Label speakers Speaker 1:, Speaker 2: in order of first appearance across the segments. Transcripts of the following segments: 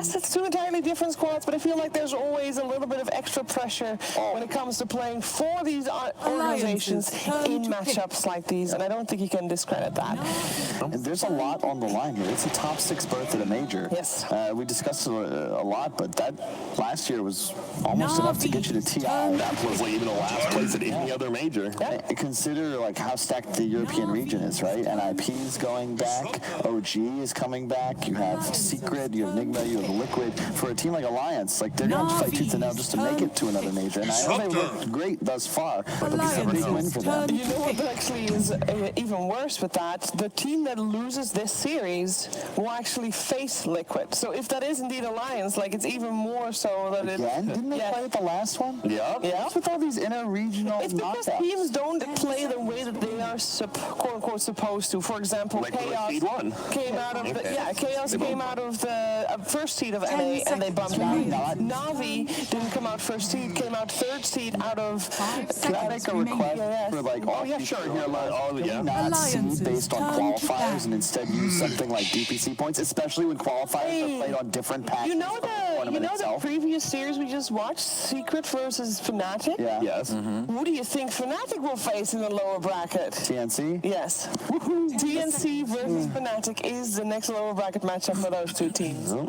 Speaker 1: Yes, it's two entirely different squads, but I feel like there's always a little bit of extra pressure when it comes to playing for these organizations in matchups like these, and I don't think you can discredit that.
Speaker 2: And there's a lot on the line here. It's a top 6 berth at a major.
Speaker 1: Yes.
Speaker 2: We discussed it a lot, but that last year was almost enough to get you to TI.
Speaker 3: That was like even a last place at any other major.
Speaker 2: Yeah. Consider like how stacked the European region is, right? NIP is going back, OG is coming back, you have Secret, you have Enigma, you have Liquid. For a team like Alliance, like they're going to fight tooth and nail just to make it to another major. And I know they looked great thus far, but it's a big win for them.
Speaker 1: You know what actually is even worse with that? The team that loses this series will actually face Liquid. So if that is indeed Alliance, like it's even more so that it...
Speaker 2: Again? Didn't they play at the last one?
Speaker 3: Yeah.
Speaker 2: What's with all these inter-regional
Speaker 1: It's because
Speaker 2: knockouts?
Speaker 1: teams don't play the way that they are quote-unquote supposed to. For example,
Speaker 3: Like
Speaker 1: Chaos came out of the Chaos came out of the first seed of NA and they bumped out. Navi didn't come out first seed, came out third seed out of.
Speaker 2: Can I make a request for like all
Speaker 3: sure. Here,
Speaker 2: not seed based on qualifiers and instead use something like DPC points, especially when qualifiers are played on different packs.
Speaker 1: You know the previous series we just watched, Secret versus Fnatic?
Speaker 2: Yeah.
Speaker 3: Yes.
Speaker 1: Who do you think Fnatic will face in the lower bracket?
Speaker 2: TNC?
Speaker 1: Yes. TNC versus Fnatic is the next lower bracket matchup for those two teams. All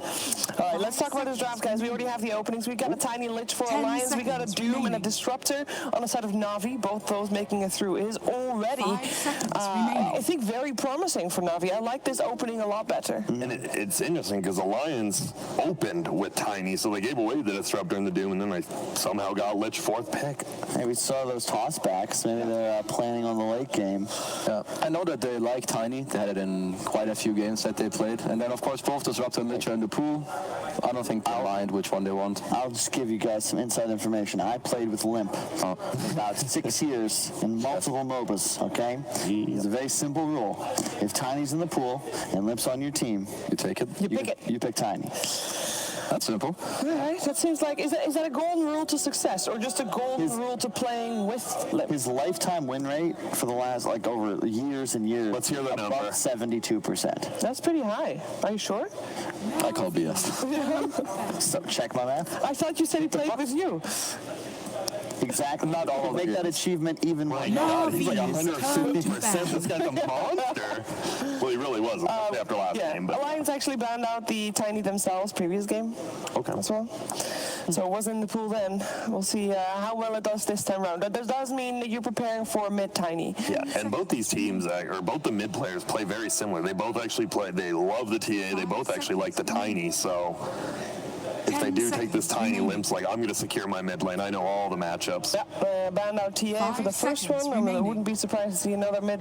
Speaker 1: right, let's talk about this draft, guys. We already have the openings. We got a Tiny Lich for Alliance. We got a Doom and a Disruptor on the side of Navi. Both those making it through. It is already, I think, very promising for Navi. I like this opening a lot better.
Speaker 3: And it's interesting because Alliance opened with Tiny, so they gave away the Disruptor and the Doom, and then they somehow got Lich 4th pick.
Speaker 2: Hey, we saw those tossbacks. Maybe they're planning on the late game.
Speaker 4: Yeah, I know that they like Tiny. They had it in quite a few games that they played. And then, of course, both Disruptor and Lich are in the pool. I don't think they'll mind which one they want.
Speaker 2: I'll just give you guys some inside information. I played with Limp for about 6 years in multiple MOBAs, okay? It's a very simple rule. If Tiny's in the pool and Limp's on your team,
Speaker 4: You take it.
Speaker 1: You pick it.
Speaker 2: You pick Tiny.
Speaker 4: That's simple.
Speaker 1: All right, that seems like, is that a golden rule to success or just a golden rule to playing with Limp?
Speaker 2: His lifetime win rate for the last, like, over years and years.
Speaker 3: Let's hear the number.
Speaker 2: About 72%.
Speaker 1: That's pretty high. Are you sure?
Speaker 4: I call BS.
Speaker 2: So check my math.
Speaker 1: I thought you said he played with you.
Speaker 2: Exactly.
Speaker 4: Not all of
Speaker 2: Make
Speaker 4: it.
Speaker 2: that achievement even more.
Speaker 3: My God, he's like 150%. This guy's a monster. Well, he really was after last game. But
Speaker 1: Alliance actually banned out the Tiny themselves previous game.
Speaker 3: Okay.
Speaker 1: As well. So it wasn't in the pool then. We'll see how well it does this time around. That does mean that you're preparing for mid-Tiny.
Speaker 3: Yeah, and both these teams, or both the mid players, play very similar. They both actually play, they love the TA, they both actually like the Tiny, so if they do take this Tiny, Limp's like, I'm going to secure my mid lane. I know all the matchups.
Speaker 1: Yeah, banned out TA for the first one. I mean, I wouldn't be surprised to see another mid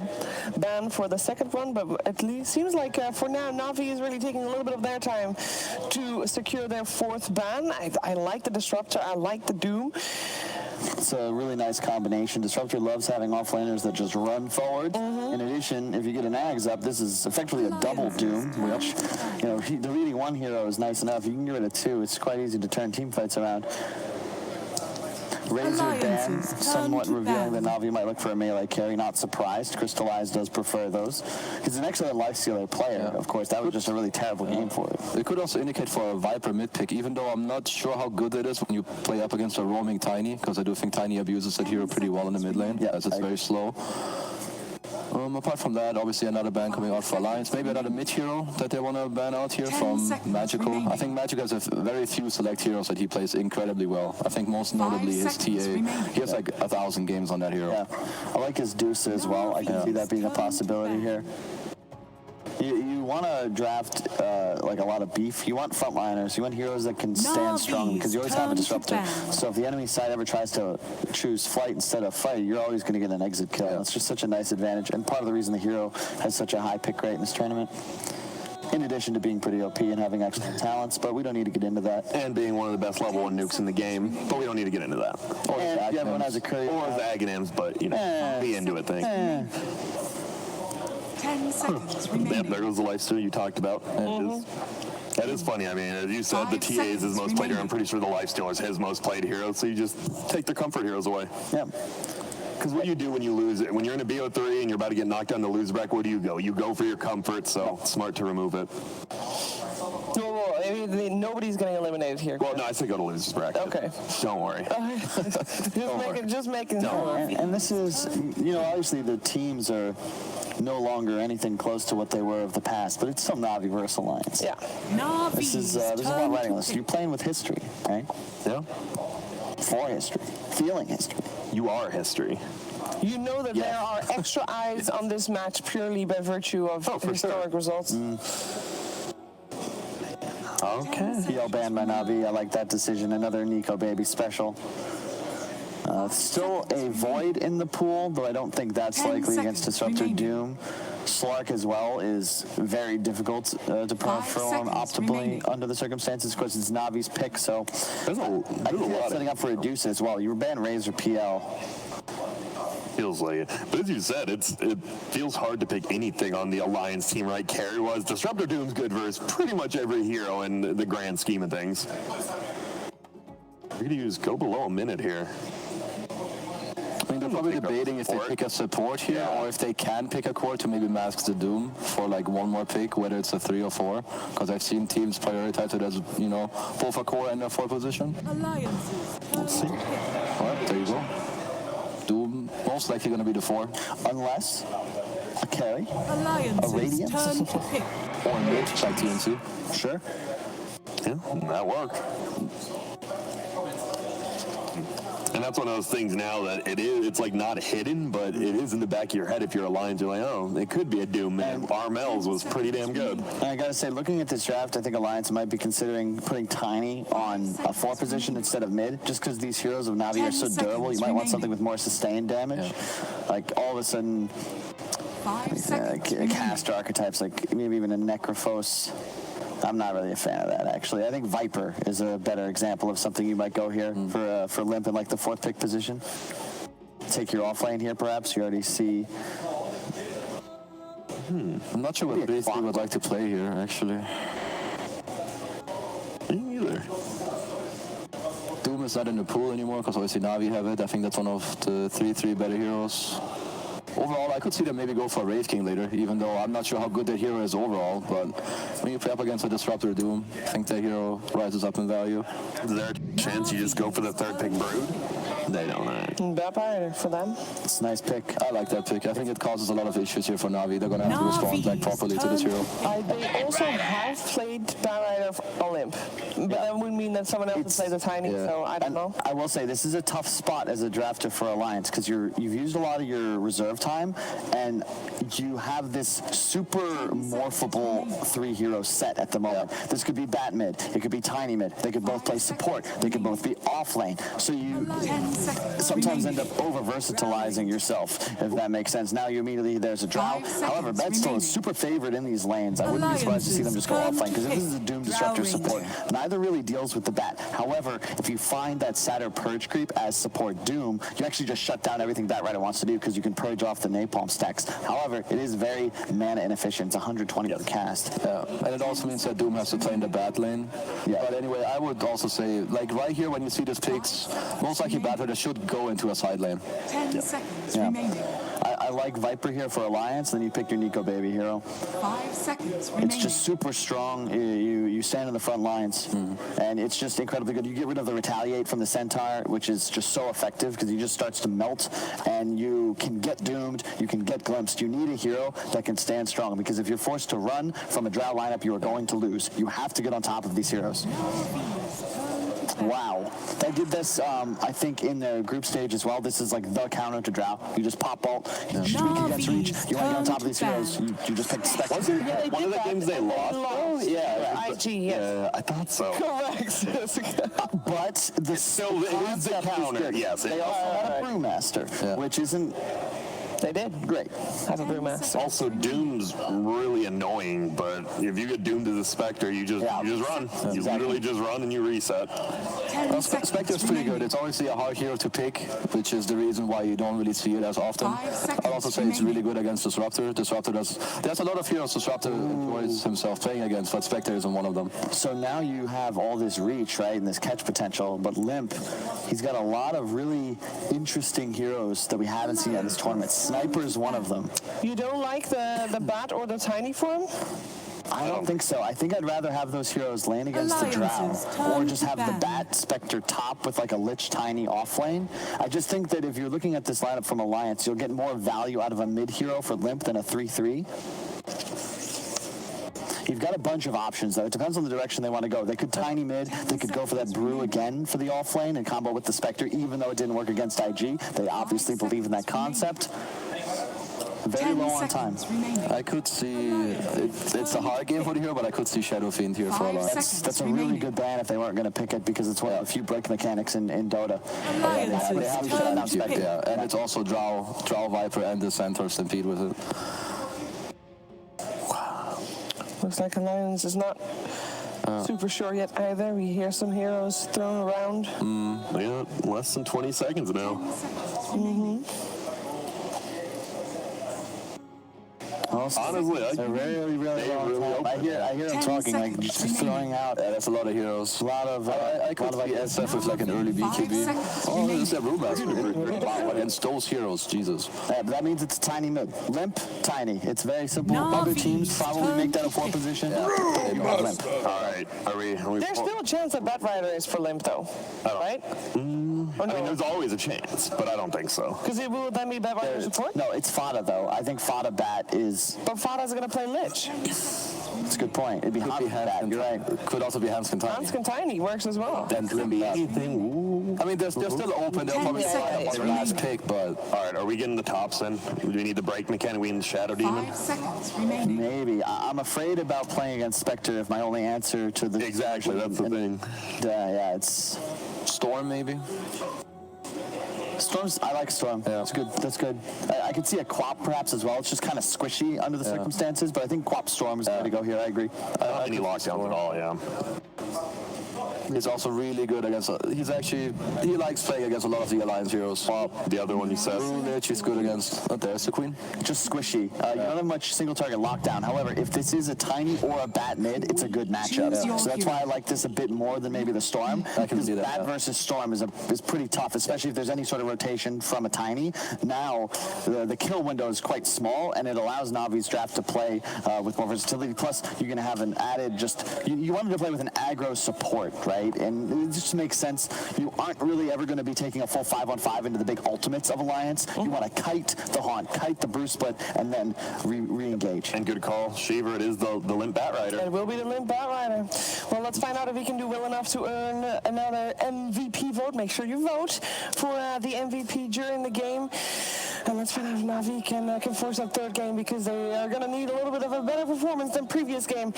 Speaker 1: ban for the second one, but at least seems like for now, Navi is really taking a little bit of their time to secure their 4th ban. I like the Disruptor. I like the Doom.
Speaker 2: It's a really nice combination. Disruptor loves having offlaners that just run forward. In addition, if you get an Ags up, this is effectively a double Doom, which, you know, deleting one hero is nice enough. You can get rid of 2. It's quite easy to turn team fights around. Razor ban, somewhat revealing that Navi might look for a melee carry. Not surprised. Crystallize does prefer those. He's an excellent lifestealer player, of course. That was just a really terrible game for it.
Speaker 4: It could also indicate for a Viper mid pick, even though I'm not sure how good it is when you play up against a roaming Tiny, because I do think Tiny abuses that hero pretty well in the mid lane, as it's very slow. Apart from that, obviously another ban coming out for Alliance. Maybe another mid hero that they want to ban out here from Magical. I think Magic has a very few select heroes that he plays incredibly well. I think most notably his TA. He has like 1,000 games on that hero.
Speaker 2: Yeah, I like his Deuce as well. I can see that being a possibility here. You want to draft like a lot of beef. You want frontliners. You want heroes that can stand strong because you always have a disruptor. So if the enemy side ever tries to choose flight instead of fight, you're always going to get an exit kill. It's just such a nice advantage and part of the reason the hero has such a high pick rate in this tournament. In addition to being pretty OP and having excellent talents, but we don't need to get into that.
Speaker 3: And being one of the best level 1 nukes in the game, but we don't need to get into that.
Speaker 2: Or everyone has a courier.
Speaker 3: Or the Aghanims, but, you know, be into it thing.
Speaker 5: 10 seconds remaining.
Speaker 3: Yep, there goes the lifesteal you talked about. That is funny. I mean, as you said, the TA is his most played hero. I'm pretty sure the lifestealer is his most played hero, so you just take the comfort heroes away.
Speaker 2: Yeah.
Speaker 3: Because what do you do when you lose it? When you're in a BO3 and you're about to get knocked down to lose back, where do you go? You go for your comfort, so it's smart to remove it.
Speaker 1: maybe nobody's getting eliminated here.
Speaker 3: Well, no, I say go to losers bracket.
Speaker 1: Okay.
Speaker 3: Don't worry.
Speaker 1: Just making sure.
Speaker 2: And this is, obviously the teams are no longer anything close to what they were of the past, but it's still Navi versus Alliance.
Speaker 1: Yeah.
Speaker 2: There's a lot writing on this. You're playing with history, right?
Speaker 3: Yeah.
Speaker 2: For history. Feeling history.
Speaker 3: You are history.
Speaker 1: You know that there are extra eyes on this match purely by virtue of historic results.
Speaker 3: Okay.
Speaker 2: PL banned by Navi. I like that decision. Another Nico Baby special. Still a Void in the pool, though I don't think that's likely against Disruptor Doom. Slark as well is very difficult to perform optimally under the circumstances. Of course, it's Navi's pick, so
Speaker 3: There's a lot
Speaker 2: setting up for a Deuce as well. You were banned Razor PL.
Speaker 3: Feels like it. But as you said, it feels hard to pick anything on the Alliance team, right? Carry-wise, Disruptor Doom's good versus pretty much every hero in the grand scheme of things. We're going to use go below a minute here.
Speaker 4: I mean, they're probably debating if they pick a support here or if they can pick a core to maybe mask the Doom for like one more pick, whether it's a 3 or 4. Because I've seen teams prioritize it as, both a core and a 4 position.
Speaker 2: Let's see.
Speaker 4: All right, there you go. Doom most likely going to be the 4.
Speaker 2: Unless a carry,
Speaker 5: a
Speaker 2: Radiance,
Speaker 4: or mid, like TNC.
Speaker 2: Sure.
Speaker 3: Yeah, that worked. And that's one of those things now that it's like not hidden, but it is in the back of your head if you're Alliance. You're like, oh, it could be a Doom, man. Armel's was pretty damn good.
Speaker 2: And I gotta say, looking at this draft, I think Alliance might be considering putting Tiny on a 4 position instead of mid, just because these heroes of Navi are so durable. You might want something with more sustained damage. Like all of a sudden, cast archetypes, like maybe even a Necrophos. I'm not really a fan of that, actually. I think Viper is a better example of something you might go here for Limp in like the 4th pick position. Take your off lane here, perhaps. You already see.
Speaker 4: I'm not sure what Beastie would like to play here, actually.
Speaker 3: Me either.
Speaker 4: Doom is not in the pool anymore because obviously Navi have it. I think that's one of the 3 better heroes. Overall, I could see them maybe go for Wraith King later, even though I'm not sure how good that hero is overall. But when you play up against a Disruptor Doom, I think that hero rises up in value.
Speaker 3: Is there a chance you just go for the 3rd pick Brood? They don't know.
Speaker 1: Bad for them.
Speaker 2: It's a nice pick.
Speaker 4: I like that pick. I think it causes a lot of issues here for Navi. They're going to have to respond like properly to this hero.
Speaker 1: They also have played Barrier Olymp, but that would mean that someone else has played the Tiny, so I don't know.
Speaker 2: I will say, this is a tough spot as a drafter for Alliance, because you've used a lot of your reserve time, and you have this super morphable 3 hero set at the moment. This could be Bat mid, it could be Tiny mid, they could both play support, they could both be off lane. So you sometimes end up over-versatalizing yourself, if that makes sense. Now you immediately, there's a Drow. However, Bat's still super favored in these lanes. I wouldn't be surprised to see them just go off lane, because if this is a Doom Disruptor support, neither really deals with the Bat. However, if you find that Satyr Purge creep as support Doom, you actually just shut down everything Bat Rider wants to do, because you can purge off the Napalm stacks. However, it is very mana inefficient. It's 120 to the cast.
Speaker 4: Yeah, and it also means that Doom has to play in the Bat lane. Yeah. But anyway, I would also say, like right here when you see this picks, most likely Bat Rider should go into a side lane.
Speaker 5: 10 seconds remaining.
Speaker 2: I like Viper here for Alliance, then you pick your Nico Baby hero.
Speaker 5: 5 seconds remaining.
Speaker 2: It's just super strong. You stand in the front lines, and it's just incredibly good. You get rid of the Retaliate from the Centaur, which is just so effective because he just starts to melt, and you can get doomed, you can get glimpsed. You need a hero that can stand strong, because if you're forced to run from a Drow lineup, you are going to lose. You have to get on top of these heroes. Wow. They did this, I think, in the group stage as well. This is like the counter to Drow. You just pop bolt, you just weak against reach, you want to get on top of these heroes, you just pick the spec.
Speaker 3: Was it one of the games they lost?
Speaker 1: Oh,
Speaker 3: yeah.
Speaker 1: IG, yes.
Speaker 3: Yeah, I thought so.
Speaker 1: Correct.
Speaker 2: But
Speaker 3: It is the counter. Yes.
Speaker 2: They also had a Brewmaster, which isn't...
Speaker 1: They did.
Speaker 2: Great.
Speaker 1: Have a Brewmaster.
Speaker 3: Also, Doom's really annoying, but if you get doomed as a Spectre, you just run. You literally just run and you reset.
Speaker 4: Well, Spectre's pretty good. It's obviously a hard hero to pick, which is the reason why you don't really see it as often. I'll also say it's really good against Disruptor. There's a lot of heroes Disruptor enjoys himself playing against, but Spectre isn't one of them.
Speaker 2: So now you have all this reach, right, and this catch potential, but Limp, he's got a lot of really interesting heroes that we haven't seen at this tournament. Sniper's one of them.
Speaker 1: You don't like the Bat or the Tiny form?
Speaker 2: I don't think so. I think I'd rather have those heroes lane against the Drow,
Speaker 5: Alliances
Speaker 2: or
Speaker 5: turn
Speaker 2: just
Speaker 5: to
Speaker 2: have the
Speaker 5: ban.
Speaker 2: Bat Spectre top with like a Lich Tiny off lane. I just think that if you're looking at this lineup from Alliance, you'll get more value out of a mid hero for Limp than a 3-3. You've got a bunch of options, though. It depends on the direction they want to go. They could Tiny mid. They could go for that Brew again for the off lane and combo with the Spectre, even though it didn't work against IG. They obviously believe in that concept. Very
Speaker 5: 10
Speaker 2: low on time.
Speaker 5: seconds remaining.
Speaker 4: I could see it's a hard game for the hero, but I could see Shadow Fiend here for a
Speaker 5: 5
Speaker 4: lot.
Speaker 5: seconds.
Speaker 2: That's a really good ban if they weren't going to pick it, because it's one of the few break mechanics in Dota.
Speaker 5: Alliances
Speaker 2: They have
Speaker 5: turn
Speaker 2: shut
Speaker 5: to
Speaker 2: down
Speaker 5: ban.
Speaker 4: Yeah, and it's also Drow Viper and the Centaur Stampede with it.
Speaker 1: Looks like Alliance is not super sure yet either. We hear some heroes thrown around.
Speaker 3: Yeah, less than 20 seconds now.
Speaker 5: 10 seconds remaining.
Speaker 3: Honestly,
Speaker 2: They're really low on time. I hear them
Speaker 5: 10
Speaker 2: talking, like
Speaker 5: seconds
Speaker 2: just
Speaker 5: remaining.
Speaker 2: throwing out.
Speaker 4: Yeah, that's a lot of heroes.
Speaker 2: A lot of,
Speaker 4: I could see SF with like an early
Speaker 5: 5
Speaker 4: BKB.
Speaker 5: seconds
Speaker 4: Oh,
Speaker 5: remaining.
Speaker 4: there's that Brewmaster. Wow, against those heroes, Jesus.
Speaker 2: Yeah, but that means it's Tiny mid. Limp, Tiny. It's very simple.
Speaker 5: Navi
Speaker 2: Other teams probably make that a 4
Speaker 5: turn to
Speaker 2: position. You have Limp.
Speaker 3: All right, are we
Speaker 1: There's still a chance that Batrider is for Limp, though, right? Or
Speaker 3: I mean,
Speaker 1: no?
Speaker 3: there's always a chance, but I don't think so.
Speaker 1: Because it will then be Batrider support.
Speaker 2: No, it's Fada, though. I think Fada Bat is...
Speaker 1: But Fada's going to play Lich.
Speaker 2: It's a good point. It'd be
Speaker 4: Could
Speaker 2: hot
Speaker 4: be
Speaker 2: for Bat. You're right.
Speaker 4: Could also be Hanskin Tiny.
Speaker 1: Hanskin Tiny works as well.
Speaker 4: And Limp Bat.
Speaker 3: Anything?
Speaker 4: I mean, they're still open. They'll probably
Speaker 5: seconds
Speaker 4: say their last
Speaker 5: remaining.
Speaker 4: pick, but
Speaker 3: All right, are we getting the tops then? Do we need the break mechanic? We need the Shadow Demon?
Speaker 5: 5 seconds remaining.
Speaker 2: Maybe. I'm afraid about playing against Spectre if my only answer to the...
Speaker 3: Exactly, that's the thing.
Speaker 2: Yeah, it's...
Speaker 4: Storm maybe.
Speaker 2: Storm's, I like Storm.
Speaker 4: Yeah.
Speaker 2: That's good. That's good. I could see a Quap perhaps as well. It's just kind of squishy under the circumstances, but I think Quap Storm is the way to go here. I agree.
Speaker 3: Any lockdowns at all, yeah.
Speaker 4: He's also really good against. He likes playing against a lot of the Alliance heroes.
Speaker 3: The other one you said?
Speaker 4: Lich is good against. Oh, there's the Queen.
Speaker 2: Just squishy. You don't have much single target lockdown. However, if this is a Tiny or a Bat mid, it's a good matchup.
Speaker 5: Choose your
Speaker 2: So that's
Speaker 5: hero.
Speaker 2: why I like this a bit more than maybe the Storm. Because
Speaker 4: see that,
Speaker 2: Bat
Speaker 4: yeah.
Speaker 2: versus Storm is pretty tough, especially if there's any sort of rotation from a Tiny. Now, the kill window is quite small, and it allows Navi's draft to play with more versatility. Plus, you're going to have an added you wanted to play with an aggro support, right? And it just makes sense. You aren't really ever going to be taking a full 5-on-5 into the big ultimates of Alliance. You want to kite the Haunt, kite the Brew Split, and then re-engage.
Speaker 3: And good call. Shiver, it is the Limp Bat Rider.
Speaker 1: It will be the Limp Batrider. Well, let's find out if he can do well enough to earn another MVP vote. Make sure you vote for the MVP during the game. And let's find out if Navi can force that third game, because they are going to need a little bit of a better performance than previous game.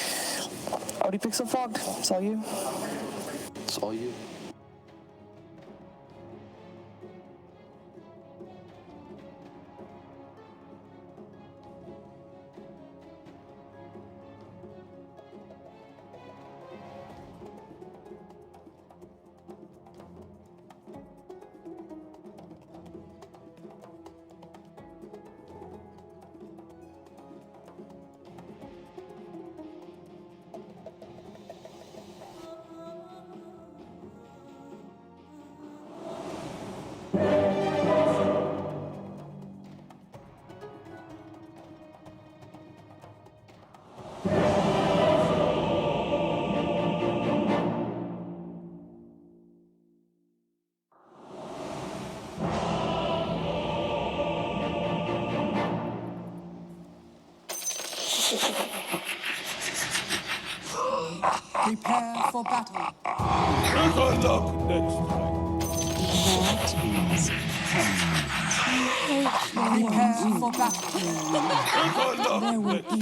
Speaker 1: Audi Pixel Fogged, it's all you.
Speaker 4: It's all you.
Speaker 5: Prepare for battle. Prepare for battle. There will be.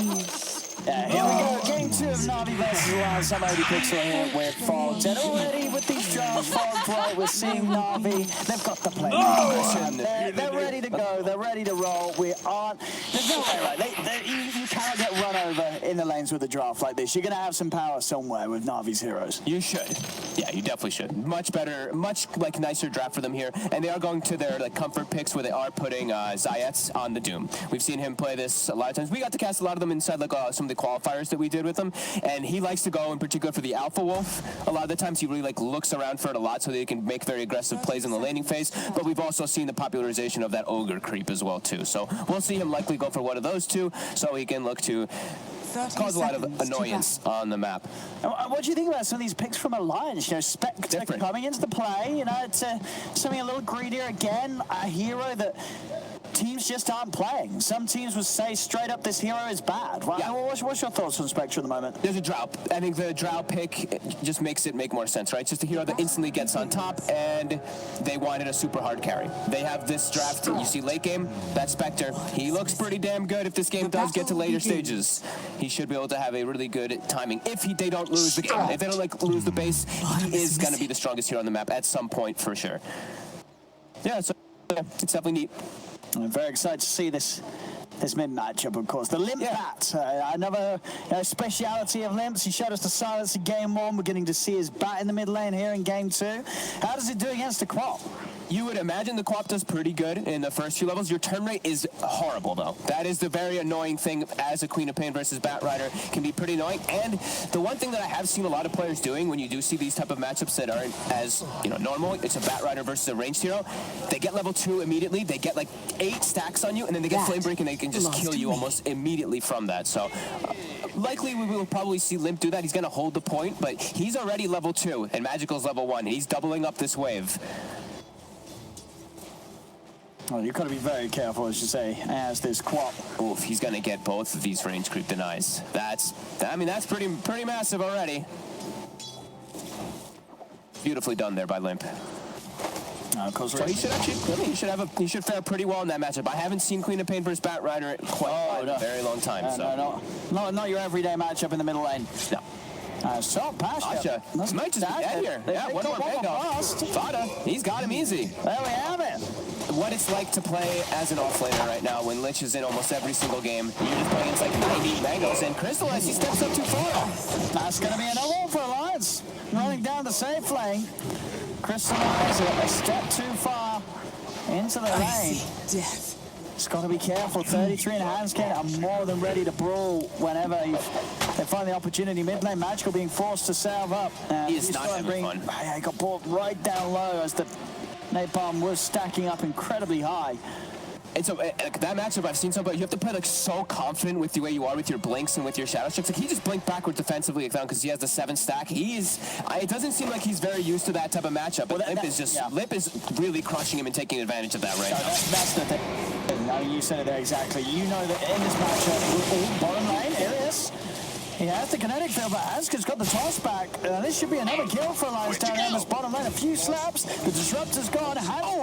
Speaker 2: Yeah, here we go. Game 2 of Navi versus Alliance. I'm Audi Pixel here with Fogged. And already with these drafts, Fogged, right, we're seeing Navi. They've got the play. Listen, they're ready to go. They're ready to roll. There's no way, right? You cannot get run over in the lanes with a draft like this. You're going to have some power somewhere with Navi's heroes.
Speaker 6: You should. Yeah, you definitely should. Much better, much like nicer draft for them here. And they are going to their like comfort picks where they are putting Zayats on the Doom. We've seen him play this a lot of times. We got to cast a lot of them inside like some of the qualifiers that we did with him. And he likes to go in particular for the Alpha Wolf. A lot of the times he really like looks around for it a lot so that he can make very aggressive plays in the laning phase. But we've also seen the popularization of that Ogre creep as well too. So we'll see him likely go for one of those two so he can look to cause a lot of annoyance on the map.
Speaker 2: What do you think about some of these picks from Alliance? You know, Spectre
Speaker 6: Different.
Speaker 2: coming into the play. You know, it's something a little greedier again. A hero that teams just aren't playing. Some teams would say straight up, this hero is bad. Well,
Speaker 6: Yeah.
Speaker 2: what's your thoughts on Spectre at the moment?
Speaker 6: There's a Drow. I think the Drow pick just makes it make more sense, right? It's just a hero that instantly gets on top, and they wanted a super hard carry. They have this draft. You see late game, that Spectre, he looks pretty damn good if this game does get to later stages. He should be able to have a really good timing if they don't lose the game. If they don't lose the base, he is going to be the strongest hero on the map at some point for sure. Yeah, so it's definitely neat.
Speaker 2: I'm very excited to see this mid matchup, of course. The Limp Bat, another speciality of Limps. He showed us the silence in game 1. We're getting to see his bat in the mid lane here in game 2. How does it do against the Quap?
Speaker 6: You would imagine the Quap does pretty good in the first few levels. Your turn rate is horrible, though. That is the very annoying thing as a Queen of Pain versus Bat Rider. Can be pretty annoying. And the one thing that I have seen a lot of players doing when you do see these type of matchups that aren't as normal, it's a Bat Rider versus a ranged hero. They get level 2 immediately. They get like 8 stacks on you, and then they get Flame Break, and they can just kill you almost immediately from that. So likely we will probably see Limp do that. He's going to hold the point, but he's already level 2, and Magical's level 1. He's doubling up this wave.
Speaker 2: Well, you've got to be very careful, as you say, as this Quap.
Speaker 6: Oof, he's going to get both of these range creep denies. That's pretty massive already. Beautifully done there by Limp. So he should fare pretty well in that matchup. I haven't seen Queen of Pain versus Bat Rider in a very long time.
Speaker 2: Not your everyday matchup in the middle lane.
Speaker 6: No.
Speaker 2: So Pasha
Speaker 6: might just be dead here. Yeah, one more bang. Fada, he's got him easy.
Speaker 2: There we have it.
Speaker 6: What it's like to play as an offlaner right now when Lich is in almost every single game. You're just playing against like 90 mangoes, and Crystallize, he steps up too far.
Speaker 2: That's going to be another one for Alliance. Running down the safe lane. Crystallize a step too far into the lane.
Speaker 5: Death.
Speaker 2: Just got to be careful. 33 in a hand scan are more than ready to brawl whenever they find the opportunity. Mid lane Magical being forced to salve up.
Speaker 6: He is not having fun.
Speaker 2: He got brought right down low as the Napalm was stacking up incredibly high.
Speaker 6: And so that matchup, I've seen somebody, you have to play like so confident with the way you are with your blinks and with your shadow strikes. Like he just blinked backward defensively because he has the 7 stack. It doesn't seem like he's very used to that type of matchup. But Limp is really crushing him and taking advantage of that right now.
Speaker 2: That's the thing. No, you said it there exactly. You know that in this matchup, bottom lane, here it is. He has the kinetic field, but Aska's got the toss back. This should be another kill for Alliance down in this bottom lane. A few slaps, the Disruptor's gone.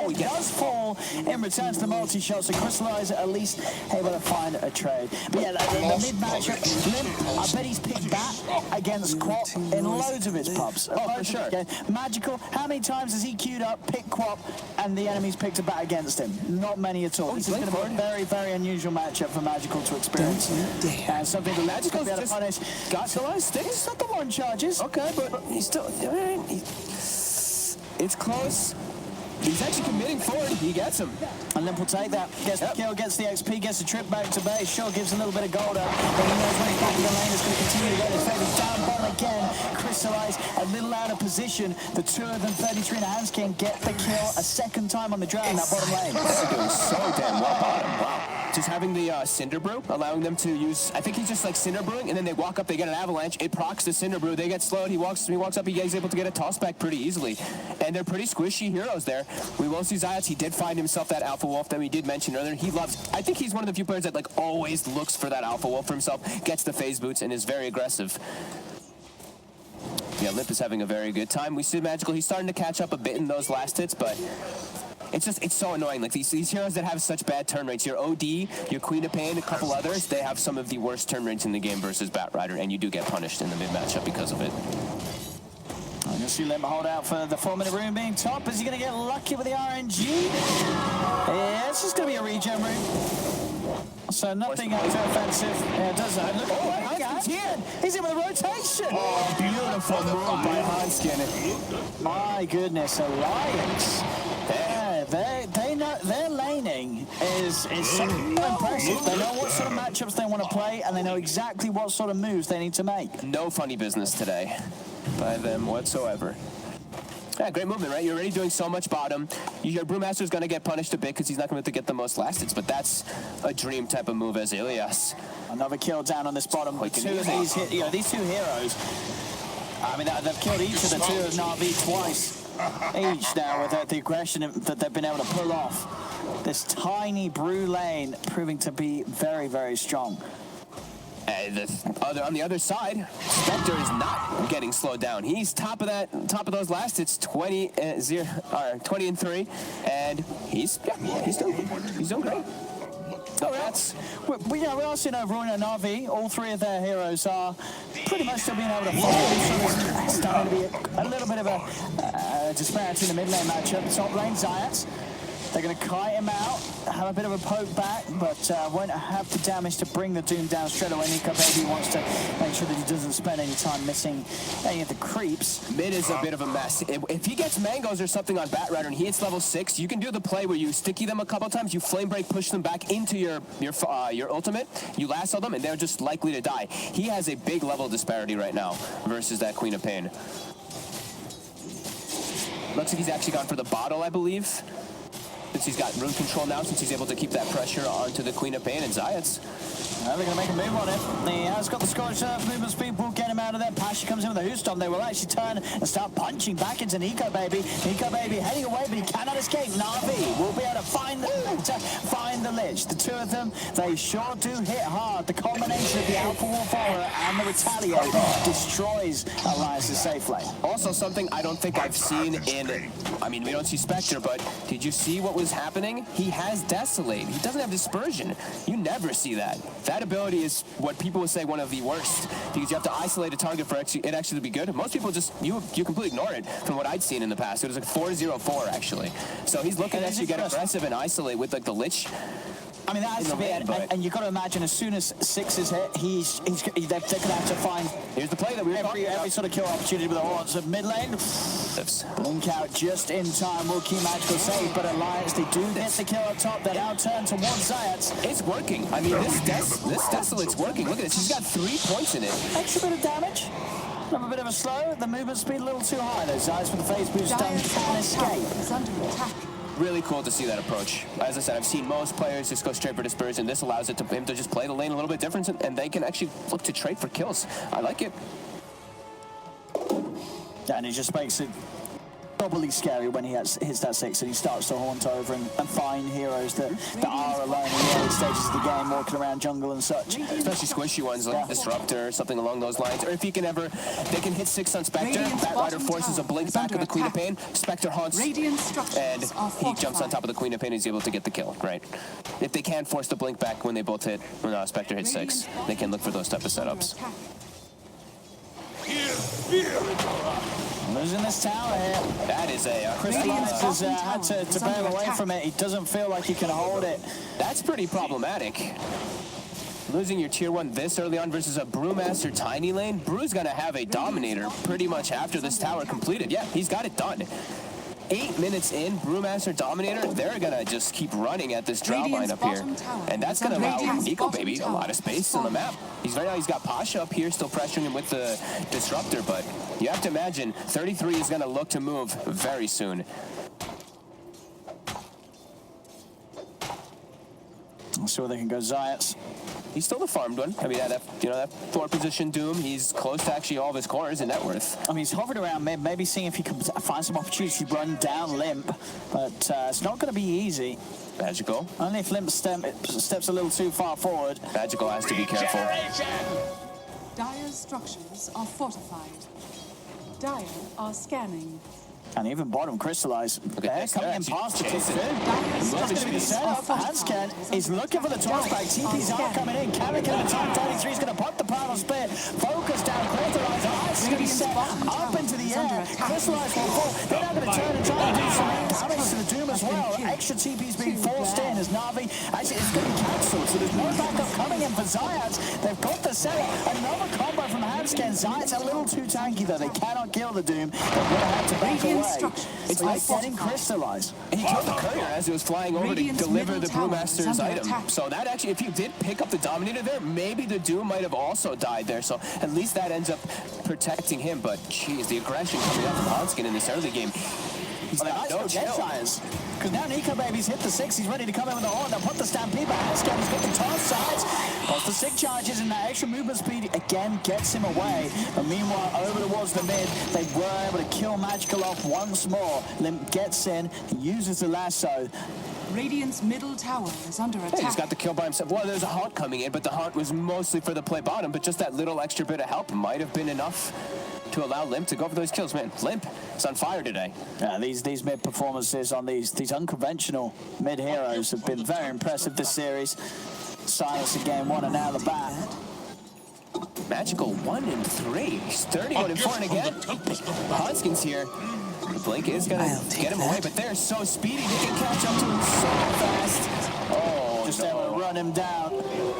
Speaker 2: He does fall in return to the multi-shot, so Crystallizer at least able to find a trade. But yeah, the mid-matchup, Limp, I bet he's picked Bat against Quap in loads of his pubs.
Speaker 6: Oh, for sure.
Speaker 2: Magical, how many times has he queued up, picked Quap, and the enemy's picked a Bat against him? Not many at all. This is going to be a very, very unusual matchup for Magical to experience. And something that Magical's be able to punish.
Speaker 6: Got the last sticks.
Speaker 2: He's not the one charges.
Speaker 6: Okay, but he's still. It's close. He's actually committing forward. He gets him.
Speaker 2: And Limp will take that. Gets the kill, gets the XP, gets the trip back to base. Sure, gives a little bit of gold up. But he knows when he's back in the lane, it's going to continue to get his favors down bottom again. Crystallize a little out of position. The two of them, 33 in a hands, can get the kill a second time on the draft in that bottom lane.
Speaker 6: They're doing so damn well bottom. Wow. Just having the Cinder Brew, allowing them to use, I think he's just like Cinder Brewing, and then they walk up, they get an Avalanche, it procs the Cinder Brew, they get slowed, he walks up, he's able to get a toss back pretty easily. And they're pretty squishy heroes there. We will see Zayats, he did find himself that Alpha Wolf that we did mention earlier. He loves, I think he's one of the few players that like always looks for that Alpha Wolf for himself, gets the phase boots, and is very aggressive. Yeah, Limp is having a very good time. We see Magical, he's starting to catch up a bit in those last hits, but it's so annoying. Like these heroes that have such bad turn rates. Your OD, your Queen of Pain, a couple others, they have some of the worst turn rates in the game versus Bat Rider, and you do get punished in the mid matchup because of it.
Speaker 2: I'm going to see Limp hold out for the 4-minute rune being top. Is he going to get lucky with the RNG? Yeah, it's just going to be a regen rune. So nothing too offensive. Yeah, it does that. Look, Hanskin's here. He's in with a rotation.
Speaker 6: Oh, beautiful move by Hanskin.
Speaker 2: My goodness, Alliance. They know their laning is so impressive. They know what sort of matchups they want to play, and they know exactly what sort of moves they need to make.
Speaker 6: No funny business today by them whatsoever. Yeah, great movement, right? You're already doing so much bottom. Your Brewmaster's going to get punished a bit because he's not going to get the most last hits, but that's a dream type of move as Ilias.
Speaker 7: Another kill down on this bottom. Two of these, these two heroes. I mean, they've killed each of the two of NAVI twice. Each now with the aggression that they've been able to pull off. This tiny Brew lane proving to be very, very strong.
Speaker 6: On the other side, Spectre is not getting slowed down. He's top of those last. It's 20-3, and he's doing great.
Speaker 7: We are seeing overall in NAVI, all three of their heroes are pretty much still being able to follow. It's starting to be a little bit of a disparity in the mid lane matchup. Top lane, Zayat. They're going to kite him out, have a bit of a poke back, but won't have the damage to bring the Doom down straight away. Nico Baby wants to make sure that he doesn't spend any time missing any of the creeps.
Speaker 6: Mid is a bit of a mess. If he gets mangoes or something on Batrider and he hits level 6, you can do the play where you sticky them a couple times, you flame break, push them back into your ultimate, you lasso them, and they're just likely to die. He has a big level disparity right now versus that Queen of Pain. Looks like he's actually gone for the bottle, I believe. Since he's got room control now, since he's able to keep that pressure onto the Queen of Pain and Zayat's.
Speaker 7: They're going to make a move on it. He has got the Scorch Surf, movement speed will get him out of there. Pasha comes in with a Hoostomp. They will actually turn and start punching back into Nico Baby. Nico Baby heading away, but he cannot escape. NAVI will be able to find the Lich. The two of them, they sure do hit hard. The combination of the Alpha Wolf Aura and the Retaliate destroys Alliance's safe lane.
Speaker 6: Also something I don't think I've seen I mean, we don't see Spectre, but did you see what was happening? He has Desolate. He doesn't have Dispersion. You never see that. That ability is what people would say one of the worst, because you have to isolate a target for it actually to be good. Most people just, you completely ignore it from what I'd seen in the past. It was like 4-0-4 actually. So he's looking to actually get aggressive and isolate with like the Lich.
Speaker 7: I mean, that has to be it. And you've got to imagine, as soon as 6 is hit, they're going to have to find...
Speaker 6: Here's the play that we were talking about.
Speaker 7: Every sort of kill opportunity with the horns of mid lane. Blink out just in time. Will keep magical save, but Alliance, they do get the kill up top. They now turn towards Zayat.
Speaker 6: It's working. I mean, this Desolate's working. Look at this. He's got 3 points in it.
Speaker 7: Extra bit of damage. Have a bit of a slow. The movement speed a little too high. Those Zayat with the phase boost done can escape.
Speaker 5: Is under attack.
Speaker 6: Really cool to see that approach. As I said, I've seen most players just go straight for Dispersion. This allows him to just play the lane a little bit different, and they can actually look to trade for kills. I like it.
Speaker 7: And it just makes it doubly scary when he hits that 6 and he starts to haunt over and find heroes that are alone in the early stages of the game, walking around jungle and such.
Speaker 6: Especially squishy ones like Disruptor or something along those lines. Or if he can they can hit 6 on Spectre, Batrider forces a blink back of the Queen of Pain, Spectre haunts, and he jumps on top of the Queen of Pain and is able to get the kill, right? If they can force the blink back when they both hit, when Spectre hits 6, they can look for those type of setups.
Speaker 7: Losing this tower here.
Speaker 6: That is a
Speaker 7: Crystallize has had to bail away from it. He doesn't feel like he can hold it.
Speaker 6: That's pretty problematic. Losing your tier 1 this early on versus a Brewmaster tiny lane. Brew's gonna have a Dominator pretty much after this tower completed. Yeah, he's got it done. 8 minutes in, Brewmaster Dominator, they're gonna just keep running at this drow line up here. And that's gonna allow Nico Baby a lot of space on the map. Right now he's got Pasha up here still pressuring him with the Disruptor, but you have to imagine 33 is gonna look to move very soon.
Speaker 7: Let's see where they can go. Zayat.
Speaker 6: He's still the farmed one. I mean, that 4 position Doom, he's close to actually all of his cores in net worth.
Speaker 7: I mean, he's hovered around, maybe seeing if he can find some opportunity to run down Limp, but it's not going to be easy.
Speaker 6: Magical.
Speaker 7: Only if Limp steps a little too far forward.
Speaker 6: Magical has to be careful.
Speaker 5: Dire's structures are fortified. Dire are scanning.
Speaker 7: And even bottom Crystallize. They're coming in past the
Speaker 5: Dire's
Speaker 7: That's going to be the
Speaker 5: structures are
Speaker 7: setup. Handscan is looking for the toss back. TPs are coming in. Kamik at the time. 33 is going to pop the power split. Focus down. Crystallize. Eyes going to be set up into the air. Crystallize will fall. They're now going to turn and try and do some damage to the Doom as well. Extra TPs being forced in as NAVI. Actually, it's going to be cancelled. So there's no backup coming in for Zayat. They've got the setup. Another combo from Handscan. Zayat's a little too tanky though. They cannot kill the Doom. They're going to have to back away. It's like getting Crystallized.
Speaker 6: He killed the courier as he was flying over to deliver the Brewmaster's item. So that actually, if you did pick up the Dominator there, maybe the Doom might have also died there. So at least that ends up protecting him. But geez, the aggression coming out from Hanskin in this early game.
Speaker 7: Well, they might still get Sires. Because now Nico Baby's hit the 6. He's ready to come in with the horn. They'll put the Stampede by Hascan. He's got the toss sides. Plus the 6 charges, and that extra movement speed again gets him away. But meanwhile, over towards the mid, they were able to kill Magical off once more. Limp gets in, uses the lasso.
Speaker 5: Radiant's middle tower is under attack.
Speaker 6: He's got the kill by himself. Well, there's a haunt coming in, but the haunt was mostly for the play bottom, but just that little extra bit of help might have been enough to allow Limp to go for those kills. Man, Limp is on fire today.
Speaker 7: Yeah, these mid performances on these unconventional mid heroes have been very impressive this series. Silence in game 1 and now the bat.
Speaker 6: Magical 1 and 3. He's 31 and 4, and again, Hanskin's here. The blink is going to get him away, but they're so speedy. They can catch up to him so fast. Oh,
Speaker 7: just able to run him down.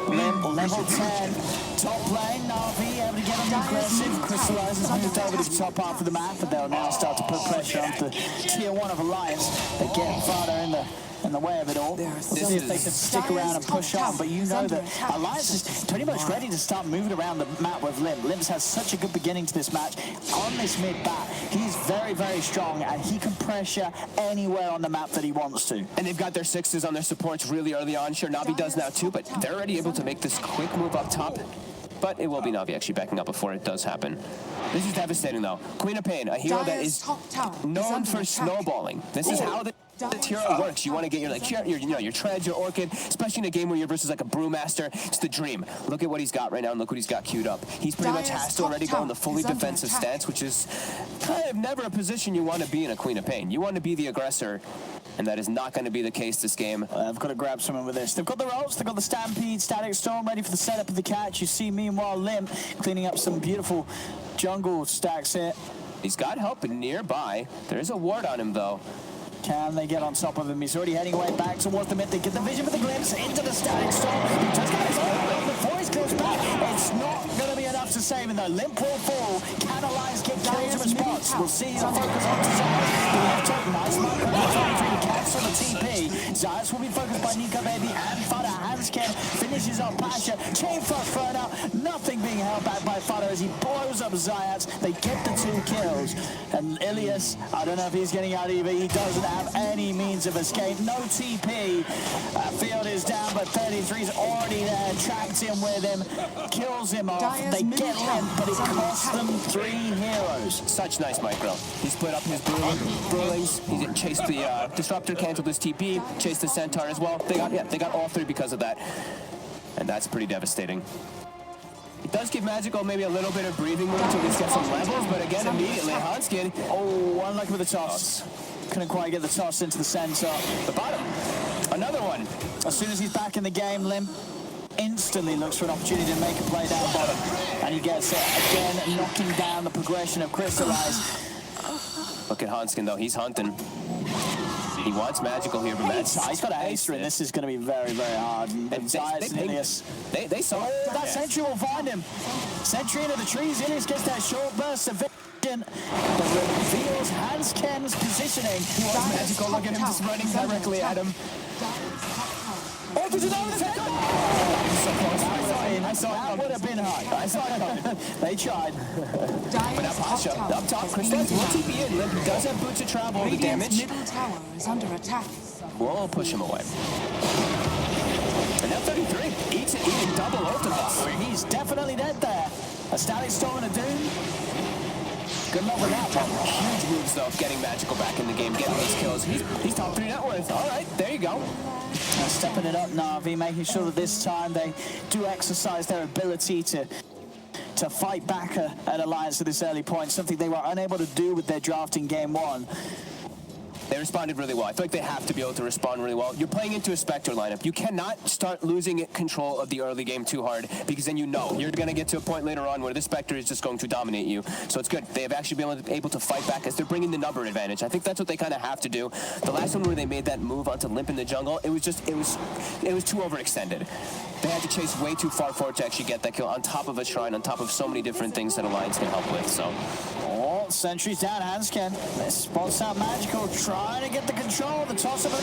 Speaker 7: Limp, level 10. Top lane, NAVI able to get him aggressive. Crystallize has moved over to the top half of the map, but they'll now start to put pressure on the tier 1 of Alliance. They get farther in the way of it all. See if they can stick around and push on, but you know that Alliance is pretty much ready to start moving around the map with Limp. Limp's has such a good beginning to this match. On this mid bat, he's very, very strong, and he can pressure anywhere on the map that he wants to.
Speaker 6: And they've got their 6s on their supports really early on. Sure, NAVI does now too, but they're already able to make this quick move up top. But it will be NAVI actually backing up before it does happen. This is devastating, though. Queen of Pain, a hero that is known for snowballing. This is how the hero works. You want to get your treads, your orchid, especially in a game where you're versus like a brewmaster. It's the dream. Look at what he's got right now, and look what he's got queued up. He's pretty much has to already go in the fully defensive stance, which is kind of never a position you want to be in a Queen of Pain. You want to be the aggressor, and that is not going to be the case this game.
Speaker 7: I've got to grab someone with this. They've got the rolls, they've got the Stampede, Static Storm ready for the setup of the catch. You see, meanwhile, Limp cleaning up some beautiful jungle stacks here.
Speaker 6: He's got help nearby. There is a ward on him, though.
Speaker 7: Can they get on top of him? He's already heading away back towards the mid. They get the vision with the glimpse into the Static Storm. He just got his own before he goes back. It's not going to be enough to save him, though. Limp will fall. Can Alliance get kills in response? We'll see. He'll focus on to Zayas. The left hook, nice mark. To cancel the TP. Zayas will be focused by Nico Baby and Fada. Hanskin finishes off Pasha. Chain flush thrown out. Nothing being held back by Fada as he blows up Zayas. They get the 2 kills. And Ilias, I don't know if he's getting out either. He doesn't have any means of escape. No TP. Field is down, but 33's already there. Tracked him with him. Kills him off. They get Limp, but it costs them 3 heroes.
Speaker 6: Such nice micro. He split up his Brewlings. He chased the Disruptor, canceled his TP, chased the Centaur as well. They got all 3 because of that. And that's pretty devastating. It does give Magical maybe a little bit of breathing room to at least get some levels, but again, immediately, Hanskin.
Speaker 7: Oh, unlucky with the toss. Couldn't quite get the toss into the center.
Speaker 6: The bottom. Another one.
Speaker 7: As soon as he's back in the game, Limp instantly looks for an opportunity to make a play down bottom. And he gets it again, knocking down the progression of Crystallize.
Speaker 6: Look at Hanskin, though. He's hunting. He wants Magical here, but
Speaker 7: he's got a haster, and this is going to be very, very hard. And
Speaker 6: they saw it.
Speaker 7: That Sentry will find him. Sentry into the trees. Ilias gets that short burst of vision, but reveals Hanskin's positioning.
Speaker 6: He wants Magical. Look at him just running directly at him.
Speaker 7: Oh, did you know the second?
Speaker 6: I saw it.
Speaker 7: That would have been hard.
Speaker 6: I saw it coming.
Speaker 7: They tried.
Speaker 6: But now Pasha, up top, Crystallize will TP in. Limp does have boots of travel. The damage.
Speaker 5: Middle tower is under attack.
Speaker 6: We'll push him away. And now 33 eats it, eating double ultimates.
Speaker 7: He's definitely dead there. A Static Storm and a Doom. Good luck with that one.
Speaker 6: Huge moves, though, of getting Magical back in the game, getting those kills. He's top 3 net worth. All right, there you go.
Speaker 7: Stepping it up, NAVI, making sure that this time they do exercise their ability to fight back at Alliance at this early point, something they were unable to do with their draft in game 1.
Speaker 6: They responded really well. I feel like they have to be able to respond really well. You're playing into a Spectre lineup. You cannot start losing control of the early game too hard, because then you know you're going to get to a point later on where the Spectre is just going to dominate you. So it's good. They have actually been able to fight back as they're bringing the number advantage. I think that's what they kind of have to do. The last one where they made that move onto Limp in the jungle, it was too overextended. They had to chase way too far forward to actually get that kill on top of a shrine, on top of so many different things that Alliance can help with. So.
Speaker 7: Oh, Sentry's down, Hanskin. This spots out Magical, trying to get the control. The toss of a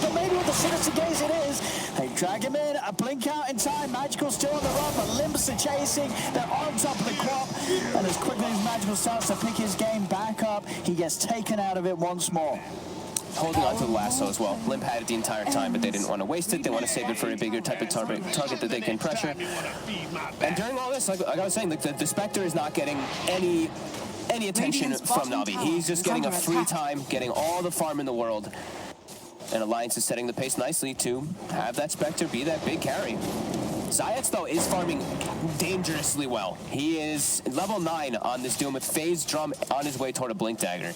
Speaker 7: but maybe with the Sinister Gaze it is. They drag him in, a blink out in time. Magical's still on the run, but Limps are chasing. They're on top of the crop. And as quickly as Magical starts to pick his game back up, he gets taken out of it once more.
Speaker 6: Holding on to the lasso as well. Limp had it the entire time, but they didn't want to waste it. They want to save it for a bigger type of target that they can pressure. And during all this, like I was saying, like the Spectre is not getting any attention from Navi. He's just getting a free time, getting all the farm in the world. And Alliance is setting the pace nicely to have that Spectre be that big carry. Zayats, though, is farming dangerously well. He is level 9 on this Doom with Phase Drum on his way toward a Blink Dagger.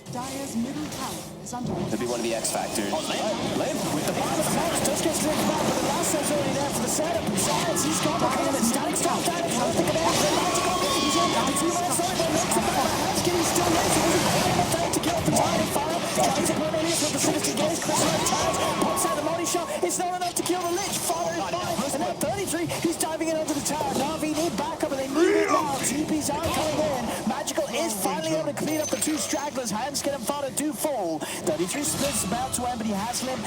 Speaker 5: Dire's middle tower is under attack.
Speaker 6: Could be one of the X factors.
Speaker 7: Limp with the bottom of the force just gets stripped back, but the lasso's already there for the setup. And Zayats, he's got the kind of static stop damage. I don't think it ends. Magical, he's in. The 2 minutes on, but Limp's about the Hanskin. He's still there, so he's got enough time to get off the tiny fire. Trying to put Elias with the Sinister Gaze. Chris Wright tags, pops out the Molly shot. It's not enough to kill the Lich. Followed by, and at 33, he's diving in onto the tower. Navi need backup, and they need it now. TPs are coming in. Magical is finally able to clean up the 2 stragglers. Hanskin and Fodder do fall. 33 splits about to end, but he has Limp.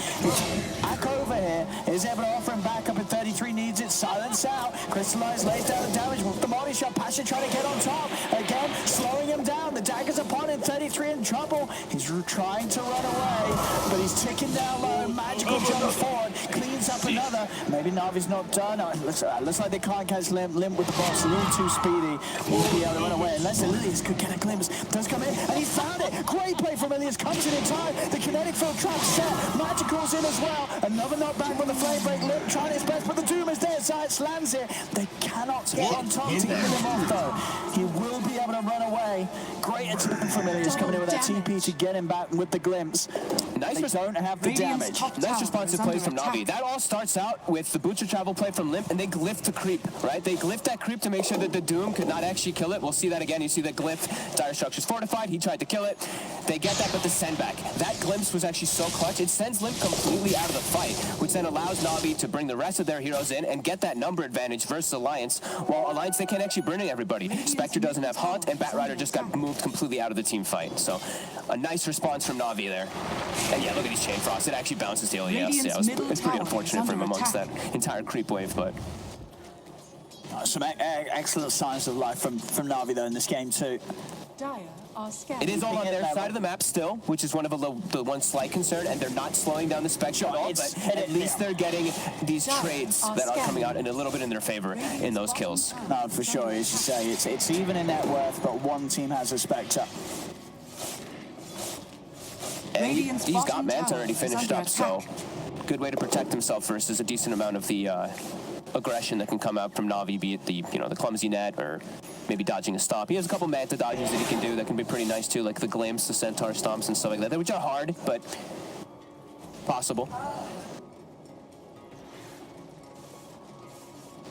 Speaker 7: Back over here is able to offer him backup, and 33 needs it. Silence out. Crystallize lays down the damage with the Molly shot. Passion trying to get on top. Again, slowing him down. The dagger's upon him. 33 in trouble. He's trying to run away, but he's ticking down low. Magical jumps forward, cleans up another. Maybe Navi's not done. Looks like they can't catch Limp. Limp with the boss, a little too speedy. Won't be able to run away unless Elias could get a glimpse. Does come in, and he's found it. Great play from Elias. Comes in time. The kinetic field trap set. Magical's in as well. Another knockback from the flame break. Limp trying his best, but the Doom is there. Zayats lands it. They cannot get on top to get him off, though. He will be able to run away. Great attempt from Elias coming in with that TP to get him back with the glimpse. Nice, they don't have the damage.
Speaker 6: Nice responsive plays from Navi. That all starts out with the butcher travel play from Limp, and they glyph the creep, right? They glyph that creep to make sure that the Doom could not actually kill it. We'll see that again. You see the glyph. Dire Structure's fortified. He tried to kill it. They get that, but the send back. That glimpse was actually so clutch. It sends Limp completely out of the fight, which then allows Navi to bring the rest of their heroes in and get that number advantage versus Alliance. While Alliance, they can't actually bring in everybody. Spectre doesn't have Haunt, and Batrider just got moved completely out of the team fight. So a nice response from Navi there. And yeah, look at these Chain Frost. It actually bounces the LES. Yeah, it's pretty unfortunate for him amongst that entire creep wave, but...
Speaker 7: Some excellent signs of life from Navi, though, in this game, too.
Speaker 5: Dire are scared.
Speaker 6: It is all on their side of the map still, which is one of the one slight concern, and they're not slowing down the Spectre at all, but at least they're getting these trades that are coming out in a little bit in their favor in those kills.
Speaker 7: No, for sure, as you say, it's even in net worth, but one team has a Spectre.
Speaker 6: And he's got Manta already finished up, so good way to protect himself versus a decent amount of the aggression that can come out from Navi, be it the the clumsy net or maybe dodging a stop. He has a couple Manta dodges that he can do that can be pretty nice too, like the glimpse, the centaur stomps and stuff like that, which are hard, but possible.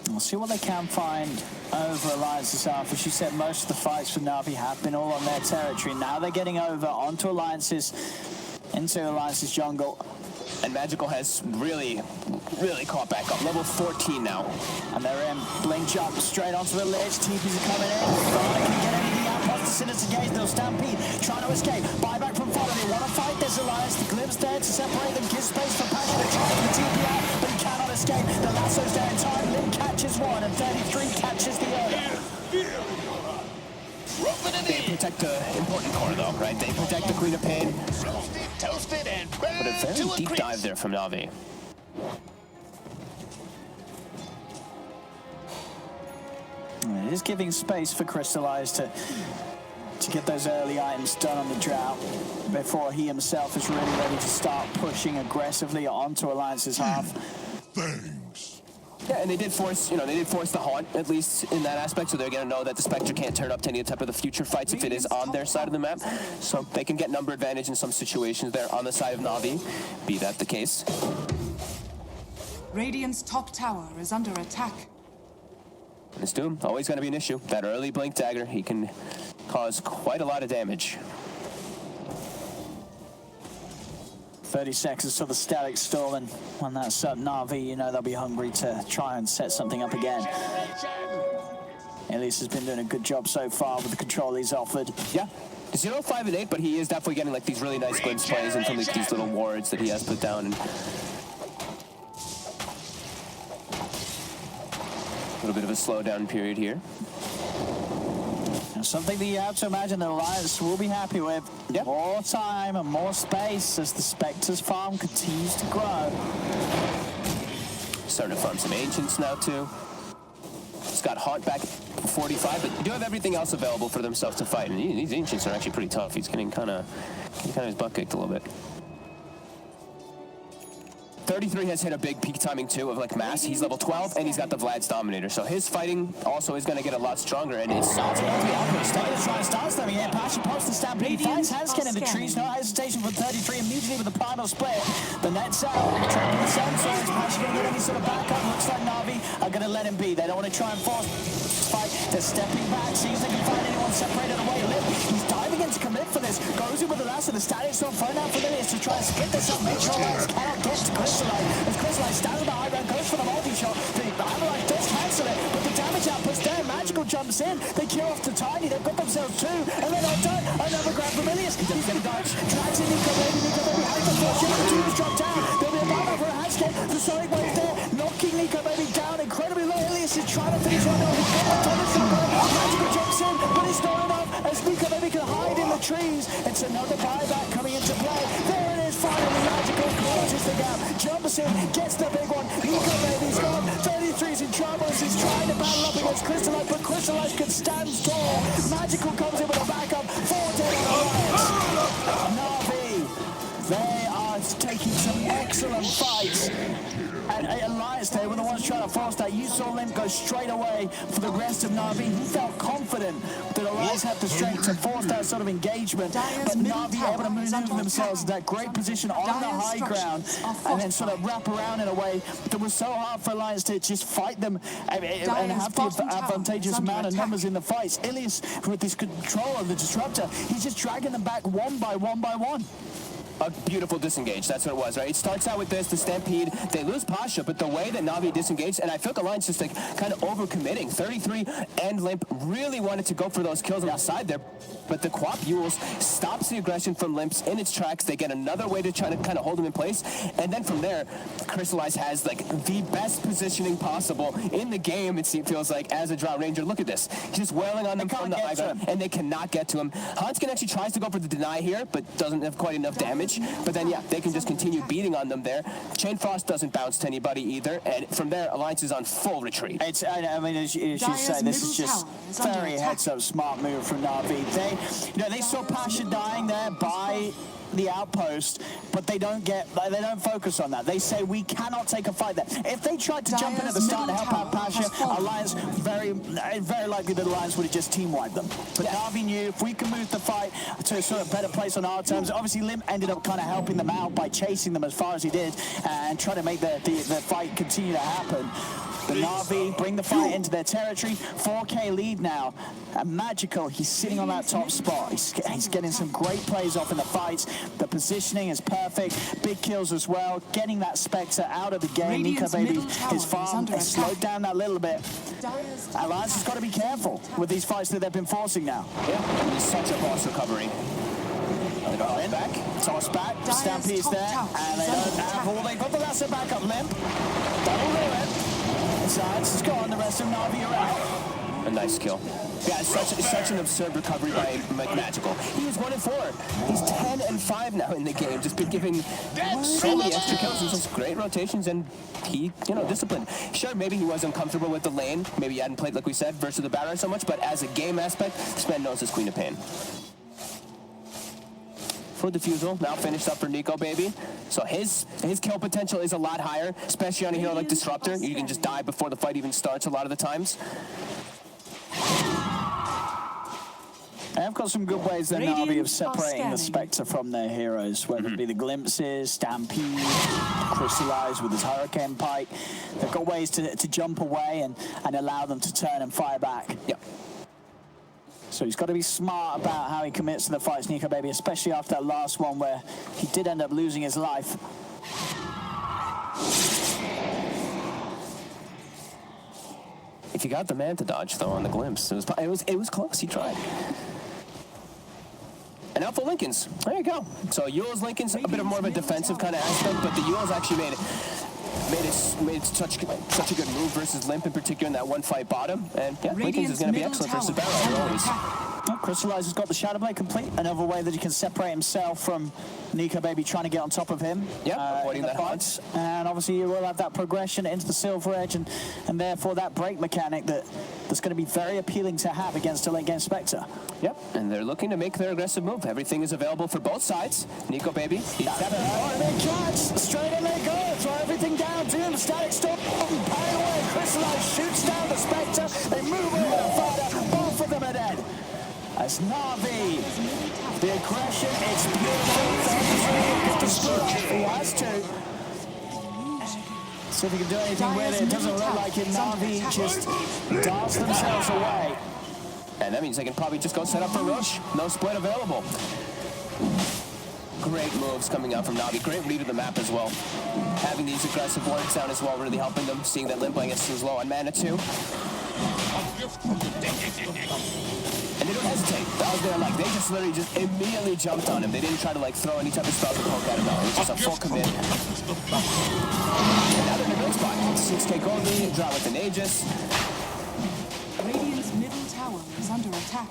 Speaker 7: We'll see what they can find over Alliance's half. As you said, most of the fights for Navi have been all on their territory. Now they're getting over onto Alliance's, into Alliance's jungle.
Speaker 6: And Magical has really caught back up. Level 14 now.
Speaker 7: And they're in. Blink jump straight onto the ledge. TPs are coming in. Fodder can get anything out past the Sinister Gaze. They'll stampede. Trying to escape. Buyback from Fodder. They want to fight this Alliance. The glimpse there to separate them. Gives space for Passion to try to TP out, but he cannot escape. The lasso's there in time. Limp catches one, and 33 catches the other.
Speaker 6: They protect the important core, though, right? They protect the Queen of Pain.
Speaker 8: Toasted and
Speaker 6: But a very deep dive there from Navi.
Speaker 7: It is giving space for Crystallize to get those early items done on the drought before he himself is really ready to start pushing aggressively onto Alliance's half.
Speaker 8: Thanks.
Speaker 6: Yeah, and they did force, the haunt, at least in that aspect, so they're going to know that the Spectre can't turn up to any type of the future fights if it is on their side of the map. So they can get number advantage in some situations there on the side of Navi, be that the case.
Speaker 5: Radiant's top tower is under attack.
Speaker 6: This Doom, always going to be an issue. That early Blink Dagger, he can cause quite a lot of damage.
Speaker 7: 30 seconds till the static stolen. When that's up, Navi, they'll be hungry to try and set something up again. Elias has been doing a good job so far with the control he's offered.
Speaker 6: Yeah. 0, 5, and 8, but he is definitely getting like these really nice glimpse plays and from like, these little wards that he has put down. And a little bit of a slowdown period here.
Speaker 7: Something that you have to imagine the Alliance will be happy with.
Speaker 6: Yep.
Speaker 7: More time and more space as the Spectre's farm continues to grow.
Speaker 6: Starting to farm some Ancients now, too. He's got Haunt back 45, but they do have everything else available for themselves to fight. And these Ancients are actually pretty tough. He's getting kind of his butt kicked a little bit. 33 has hit a big peak timing too of like mass. He's level 12 and he's got the Vlad's Dominator. So his fighting also is going to get a lot stronger. And it's
Speaker 7: trying to start something here. Passion posts the Stampede. Finds Hanskin in the trees. No hesitation from 33 immediately with the primal split. The net's out. Trapping the Samsons. Passion going to get any sort of backup. Looks like Navi are going to let him be. They don't want to try and force fight. They're stepping back. Sees they can find anyone separated away. Lip. He's diving in to commit for this. Goes in with the last of the statics. Don't find out for Lilius to try and split this up. Make sure Lance cannot get to Crystalline. As Crystalline stands on the high ground, goes for the multi-shot. The Avalanche does cancel it, but the damage output's there. Magical jumps in. They kill off to Tiny. They've got themselves two, and they're not done. Another grab from Lilius. He doesn't get a dodge. Drags in Nico Baby. Nico Baby has the force. The two is dropped down. There'll be a battle for a Hanskin. The Sonic Wave there, knocking Nico Baby down incredibly low. Ilias is trying to finish one off. He's got the Thomas shotgun. Magical jumps in, but it's not enough as Nico Baby can hide in the trees. It's another buyback coming into play. There it is, finally. Magical closes the gap. Jumps in, gets the big one. Nico Baby's gone. 33's in trouble as he's trying to battle up against Crystalline, but Crystalline can stand tall. Magical comes in with a backup. 4 dead on Alliance. Navi, they are taking some excellent fights. And Alliance, they were the ones trying to force that. You saw Limp go straight away for the rest of Navi. He felt confident that Alliance had the strength to force that sort of engagement. But Navi able to maneuver themselves in that great position on the high ground and then sort of wrap around in a way that was so hard for Alliance to just fight them and have the advantageous amount of numbers in the fights. Ilias, with his control of the Disruptor, he's just dragging them back one by one.
Speaker 6: A beautiful disengage, that's what it was, right? It starts out with this, the Stampede, they lose Pasha, but the way that Navi disengaged, and I feel like Alliance just like kind of overcommitting. 33 and Limp really wanted to go for those kills on the side there, but the Quap Yules stops the aggression from Limps in its tracks. They get another way to try to kind of hold him in place, and then from there, Crystallize has like the best positioning possible in the game, it feels like, as a Drow Ranger. Look at this. He's just wailing on them from the high ground, and they cannot get to him. Hanskin actually tries to go for the deny here, but doesn't have quite enough damage. But then, yeah, they can just continue beating on them there. Chain Frost doesn't bounce to anybody either, and from there, Alliance is on full retreat.
Speaker 7: I mean, as you say, this is just very heads-up smart move from Navi. They saw Pasha dying there by the outpost, but they don't focus on that. They say we cannot take a fight there. If they tried to jump in at the start to help out Pasha, Alliance very likely that Alliance would have just team wiped them. But Navi knew if we can move the fight to a sort of better place on our terms. Obviously, Limp ended up kind of helping them out by chasing them as far as he did and trying to make the fight continue to happen. The Navi bring the fight into their territory. 4K lead now. And Magical, he's sitting on that top spot. He's getting some great plays off in the fights. The positioning is perfect. Big kills as well. Getting that Spectre out of the game. Nico Baby, his farm has slowed down that little bit. Alliance has got to be careful with these fights that they've been forcing now.
Speaker 6: Yeah, he's such a boss recovery. They go in.
Speaker 7: Back. Toss back. Stampede's there. And they don't have all. They got the lasso back up. Limp. Double ruin. Science is gone. The rest of Navi are out.
Speaker 6: A nice kill. Yeah, such an absurd recovery by Magical. He is 1-4. He's 10-5 now in the game. Just been giving so many extra kills and just great rotations, and he, disciplined. Sure, maybe he was uncomfortable with the lane. Maybe he hadn't played, like we said, versus the Baron so much, but as a game aspect, this man knows his Queen of Pain. Full defusal, now finished up for Nico Baby. So his kill potential is a lot higher, especially on a hero like Disruptor. You can just die before the fight even starts a lot of the times.
Speaker 7: I've got some good ways then, Navi, of separating the Spectre from their heroes, whether it be the Glimpses, Stampede, Crystallize with his Hurricane Pike. They've got ways to jump away and allow them to turn and fire back.
Speaker 6: Yep.
Speaker 7: So he's got to be smart about how he commits to the fights, Nico Baby, especially after that last one where he did end up losing his life.
Speaker 6: If he got the man to dodge, though, on the glimpse, it was close. He tried. And now for Lincoln's. There you go. So Yule's Lincoln's a bit of more of a defensive kind of aspect, but the Yule's actually made it such a good move versus Limp in particular in that one fight bottom. And yeah, Lincoln's is going to be excellent versus Barrow always.
Speaker 7: Well, Crystallize has got the Shadow Blade complete. Another way that he can separate himself from Nico Baby trying to get on top of him.
Speaker 6: Yeah, avoiding that
Speaker 7: fight. And obviously you will have that progression into the Silver Edge and therefore that break mechanic that's going to be very appealing to have against a late game Spectre.
Speaker 6: Yep, and they're looking to make their aggressive move. Everything is available for both sides. Nico Baby, he's
Speaker 7: they catch. Straight in they go. Throw everything down. Doom, Static Storm, pile away. Crystallize shoots down the Spectre. They move over the fighter. Both of them are dead. As Navi, the aggression, it's beautiful. He has to. See if he can do anything with it. It doesn't look like it. Navi just darts themselves away.
Speaker 6: And that means they can probably just go set up for Rush. No split available. Great moves coming out from Navi. Great read of the map as well. Having these aggressive wards down as well, really helping them. Seeing that Limp, I guess, is low on mana too. And they don't hesitate. That was their like. They just literally just immediately jumped on him. They didn't try to like throw any type of spells or poke at him. No, it was just a full commit. And now they're in a great spot. 6k gold lead, draw with an Aegis.
Speaker 5: Radiant's middle tower is under attack.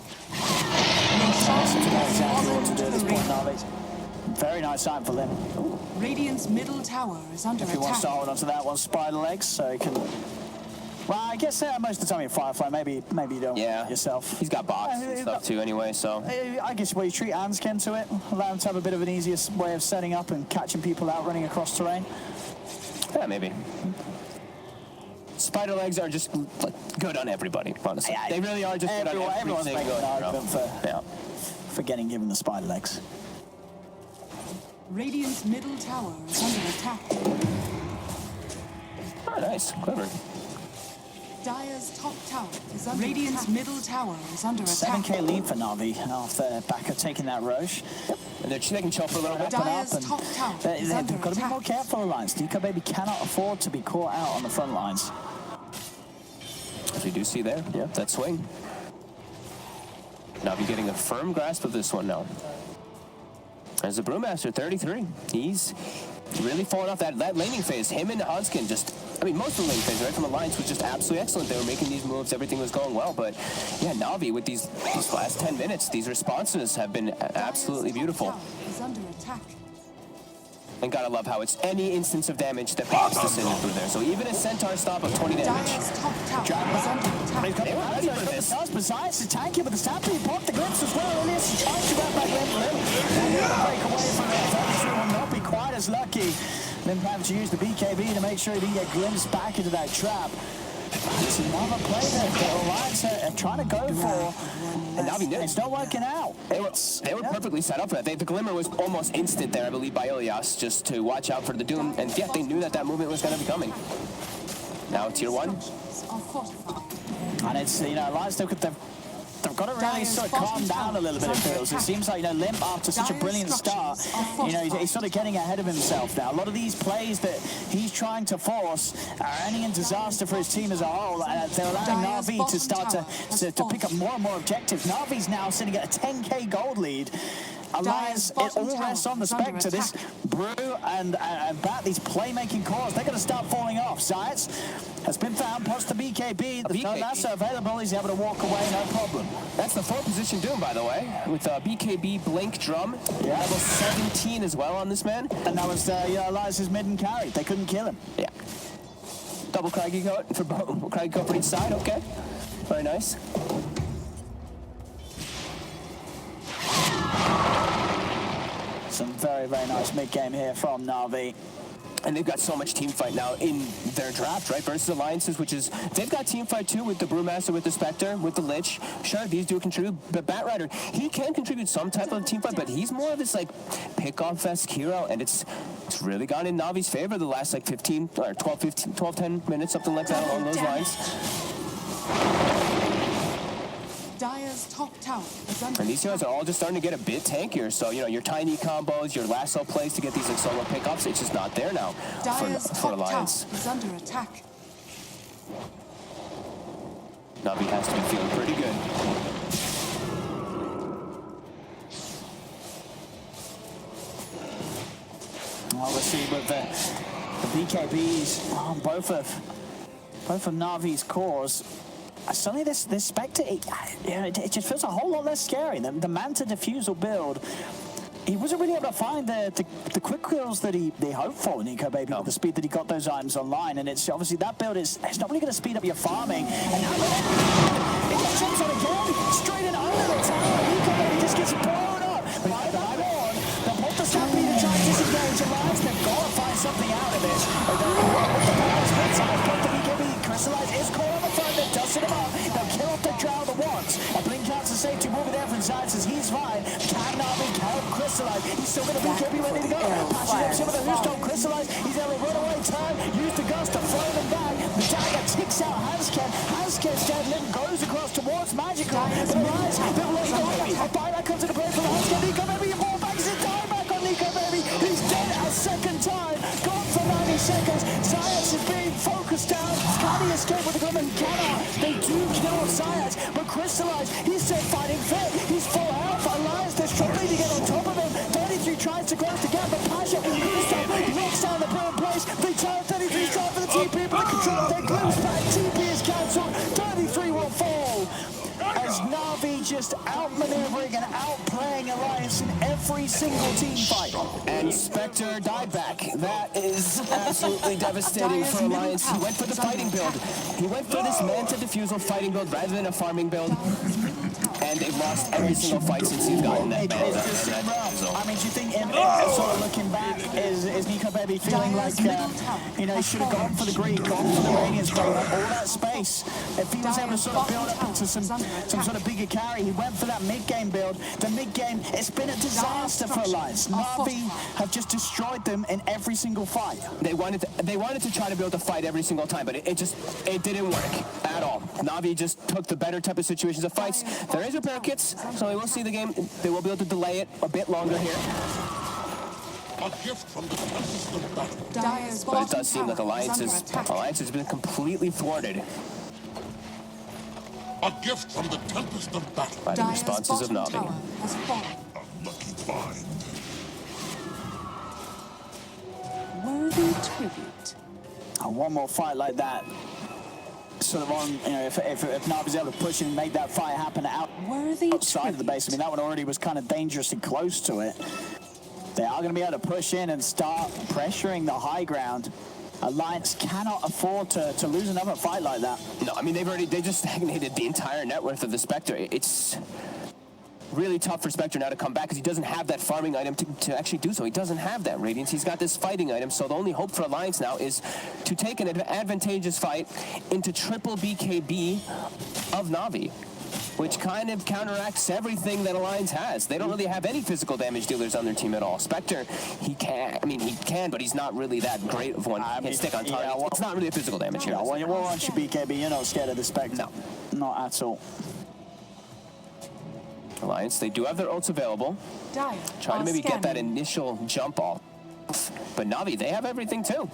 Speaker 7: Exactly what to do at this point, Navi. Very nice time for them.
Speaker 5: Radiant's middle tower is under
Speaker 7: If
Speaker 5: attack.
Speaker 7: he wants to hold onto that one, spider legs, so he can. Well, I guess most of the time you're Firefly. Maybe you don't yourself.
Speaker 6: He's got box and stuff too anyway, so.
Speaker 7: I guess you treat Ansken to it. Allow him to have a bit of an easier way of setting up and catching people out running across terrain.
Speaker 6: Yeah, maybe. Spider legs are just like good on everybody, honestly. They really are just good on
Speaker 7: everyone's
Speaker 6: everything.
Speaker 7: making an argument for getting given the spider legs.
Speaker 5: Radiant's middle tower is under attack.
Speaker 6: Oh, nice. Clever.
Speaker 5: Dire's top tower is under Radiant's middle tower is under attack.
Speaker 7: 7k lead for Navi after back of taking that Roche.
Speaker 6: And they can chill for a little bit.
Speaker 5: Dire's top tower is under
Speaker 7: They've got to be
Speaker 5: attack.
Speaker 7: more careful, Alliance. Nico Baby cannot afford to be caught out on the front lines.
Speaker 6: As we do see there, that swing. Navi getting a firm grasp of this one now. As the Brewmaster, 33. He's really falling off that laning phase. Him and Hanskin just, most of the lane phase, right from Alliance, was just absolutely excellent. They were making these moves. Everything was going well. But, yeah, Navi, with these last 10 minutes, these responses have been absolutely beautiful.
Speaker 5: Is under attack.
Speaker 6: And gotta love how it's any instance of damage that pops the Cinder through there. So even a Centaur stop of 20 damage.
Speaker 5: Dire's top tower is under attack.
Speaker 6: They were ready for this.
Speaker 7: Besides the tanky, but the Stampede popped the glimpse as well. Elias is trying to get back Limp. And the break away from it. That will not be quite as lucky. Limp having to use the BKB to make sure he didn't get glimpsed back into that trap. It's another play that the Alliance are trying to go for.
Speaker 6: And Navi knew.
Speaker 7: It's not working out.
Speaker 6: They were perfectly set up for that. The Glimmer was almost instant there, I believe, by Ilias, just to watch out for the Doom. And yeah, they knew that movement was going to be coming. Now tier 1.
Speaker 7: And it's, Alliance, they've got to really sort of calm down a little bit, it feels. It seems like, Limp, after such a brilliant start, he's sort of getting ahead of himself now. A lot of these plays that he's trying to force are ending in disaster for his team as a whole. They're allowing Navi to start to pick up more and more objectives. Navi's now sitting at a 10k gold lead. Alliance, it all rests on the Spectre. This Brew and Bat, these playmaking cores, they're going to start falling off. Science has been found, plus the BKB. The Lasso available, he's able to walk away, no problem.
Speaker 6: That's the 4th position Doom, by the way, with BKB Blink Drum, level 17 as well on this man.
Speaker 7: And that was Elias's mid and carry. They couldn't kill him.
Speaker 6: Yeah. Double Craggy coat for both. Craggy coat for each side, okay. Very nice.
Speaker 7: Some very, very nice mid-game here from Navi.
Speaker 6: And they've got so much team fight now in their draft, right? Versus Alliances, which is, they've got team fight too with the Brewmaster, with the Spectre, with the Lich. Sure, these do contribute, but Batrider, he can contribute some type of team fight, but he's more of this like pick-off-esque hero, and it's really gone in Navi's favor the last like 15 or 12, 10 minutes, something like that along those lines.
Speaker 5: Dire's top tower is under
Speaker 6: And these guys are all just starting to get a bit tankier. So, your tiny combos, your lasso plays to get these like solo pickups, it's just not there now
Speaker 5: Dire's
Speaker 6: for
Speaker 5: top
Speaker 6: Alliance.
Speaker 5: tower is under attack.
Speaker 6: Navi has to be feeling pretty good.
Speaker 7: Obviously, with the BKBs on both of Navi's cores, suddenly this Spectre, it just feels a whole lot less scary. The Manta Diffusal build, he wasn't really able to find the quick kills that he hoped for, Nico Baby, with the speed that he got those items online. And it's obviously that build it's not really going to speed up your farming. And now it just jumps on again, straight in under the tower. Nico Baby just gets blown up by that one. They'll put the Stampede to try and disengage Alliance. They've got to find something out of this. With the power split side, but the BKB Crystallize is caught on the front. They're dusting him up. They'll kill off the Drow the once. A blink out to safety, moving there from Zion says he's fine. Can Navi help Crystallize? He's still going to BKB ready to go. Passes up with a Hoostone Crystallize. He's able to run away time. Use the gust to throw them back. The dagger ticks out Hansken. Hansken's dead. Limb goes across towards Magical. But Alliance, they'll let go. A buyback comes into play from Hansken. Nico Baby, your ball back. Is it time back on Nico Baby? He's dead a second time. Gone for 90 seconds. Zayas is being focused down. Can he escape with the gun? He cannot. They do kill Zayas, but Crystallize, he's still fighting fit. He's full health. Alliance, they're struggling to get on top of him. 33 tries to close the gap, but Pasha, knocks down the blue in place. They turn 33 trying for the TP, but the control of their glimpse back. TP is cancelled. 33 will fall. As Navi just outmaneuvering and outplaying Alliance in every single team fight.
Speaker 6: And Spectre died back. That is absolutely devastating for Alliance. He went for the fighting build. He went for this Manta Diffusal fighting build rather than a farming build. And they've lost every single fight since he's gotten that Manta.
Speaker 7: I mean, do you think, sort of looking back, is Nico Baby feeling like, he should have gone for the Greek, gone for the Radiance, but all that space, if he was able to sort of build up into some sort of bigger carry, he went for that mid-game build. The mid-game, it's been a disaster for Alliance. Navi have just destroyed them in every single fight.
Speaker 6: They wanted to try to build a fight every single time, but it didn't work at all. Navi just took the better type of situations of fights. There is repair kits, so we will see the game. They will be able to delay it a bit longer here.
Speaker 8: A gift from the tempest of battle.
Speaker 6: But it does seem like Alliance has been completely thwarted
Speaker 8: A gift from the tempest of battle.
Speaker 6: by the responses of Navi.
Speaker 8: A lucky find.
Speaker 5: Worthy tribute.
Speaker 7: One more fight like that, sort of on, if Navi's able to push and make that fight happen outside of the base. I mean, that one already was kind of dangerously close to it. They are going to be able to push in and start pressuring the high ground. Alliance cannot afford to lose another fight like that.
Speaker 6: No, I mean, they just stagnated the entire net worth of the Spectre. It's really tough for Spectre now to come back because he doesn't have that farming item to actually do so. He doesn't have that Radiance. He's got this fighting item, so the only hope for Alliance now is to take an advantageous fight into triple BKB of Navi, which kind of counteracts everything that Alliance has. They don't really have any physical damage dealers on their team at all. Spectre, he can, but he's not really that great of one. He can stick on target. It's not really a physical damage here.
Speaker 7: When you're on BKB, you're not scared of the Spectre.
Speaker 6: No.
Speaker 7: Not at all.
Speaker 6: Alliance, they do have their ults available. Try to maybe get that initial jump off. But Navi, they have everything too.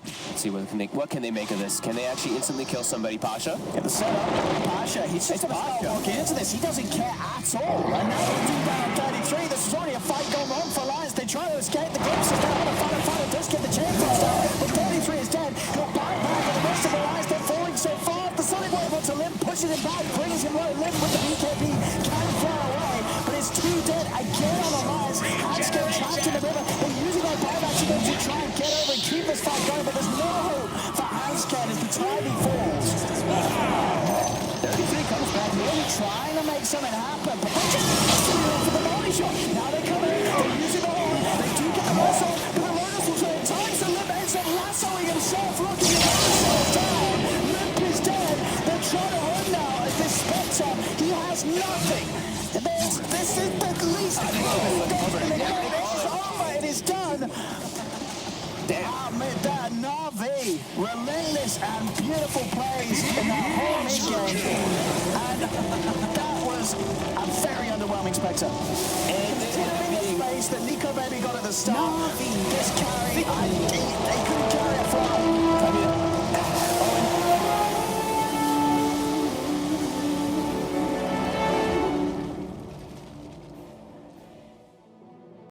Speaker 6: Let's see what can they make of this. Can they actually instantly kill somebody? Pasha?
Speaker 7: Get the setup. Pasha, he's just about to walk into this. He doesn't care at all. And now they're deep down 33. This is already a fight going on for Alliance. They try to escape. The glimpses down. The final does get the champions down. But 33 is dead. He'll buy back. And the rest of Alliance, they're falling so far. The Sonic Wave onto Limb, pushes him back, brings him low. Limb with the BKB can fly away. But it's too dead again on Alliance. Hansco trapped in the river. They're using their buyback to try and get over and keep this fight going. But there's no hope for Hansco as the timing falls. 33 comes back really trying to make something happen. But they just for the body shot. Now they come in. They're using the horn. They do get the whistle. But the Lotus will say time to Limb ends up lassoing himself. Looking at himself down. Limb is dead. They're trying to run now as this Spectre. He has nothing. This is the least. It's over. It is done. That Navi, relentless and beautiful plays in that whole mid-game. And that was a very underwhelming Spectre. And the space that Nico Baby got at the start, this carry, they couldn't carry it far.
Speaker 6: I mean,